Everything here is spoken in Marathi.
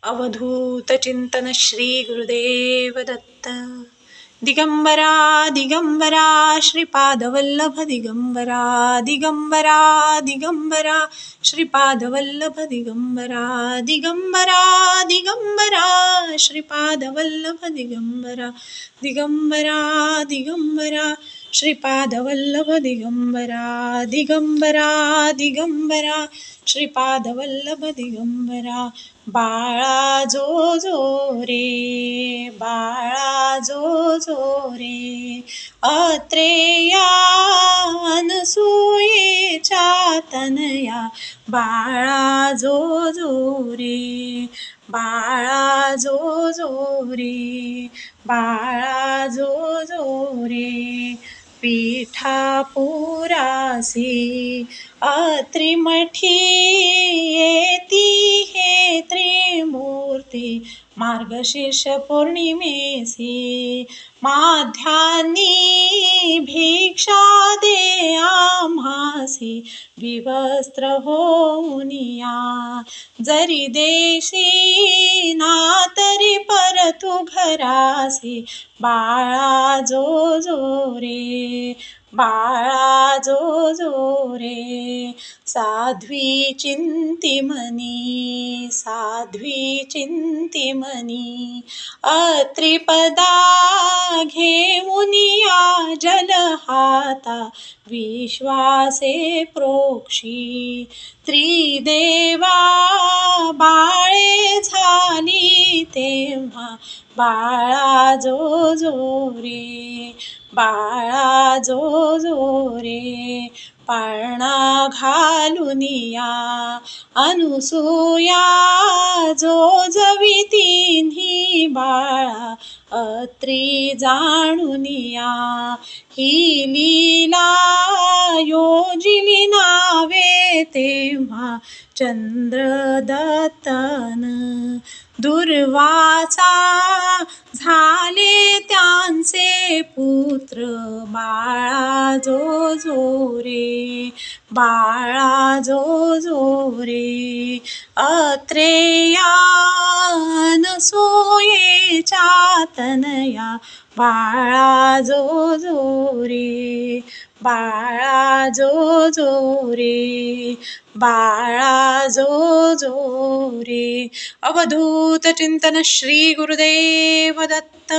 अवधूत चिंतन श्री गुरुदेव दत्त. दिगंबरा दिगंबरा श्रीपादवल्लभ दिगंबरा दिगंबरा दिगंबरा श्रीपादवल्लभ दिगंबरा दिगंबरा दिगंबरा श्रीपादवल्लभ दिगंबरा दिगंबरा दिगंबरा श्रीपादवल्लभ दिगंबरा दिगंबरा दिगंबरा श्रीपादवल्लभ दिगंबरा. बाळा जो जो रे बाळा जो जो रे अत्रेया अनसूयेच्या तनया बाळा जो जो रे बाळा जो जो रे बाळा जो जो रे पिठापुरासी अत्रिमठी येती हे त्रिमूर्ती मार्गशीर्ष पौर्णिमेसी माध्यान्नी भिक्षा दे आम्हासी विवस्त्र होऊनिया जरी देशी ना तरी परतू घरासी बाळा जो जो रे बाळा जो जो रे. साध्वी चिंतिमनी साध्वी चिंतिमनी अत्रिपदा घेऊनिया जलहाता विश्वासे प्रोक्षी त्रिदेवा बाळे झाली तेव्हा बाळा जो जो रे बाळा जो जो रे. पाळणा घालुनिया अनसूया जो जवी तिन्ही बाळा अत्री जाणुनिया ही लीला योजिली नावे तेव्हा चंद्रदत्तन दुर्वासा झाले त्यांचे पुत्र बाळा जो जो रे बाळा जो जो रे. अत्रेया अनसूयेच्या तनया बाळा जो जो रे बाळा जो जो रे बाळा जो जो रे. अवधूत चिंतन श्री गुरुदेव दत्त.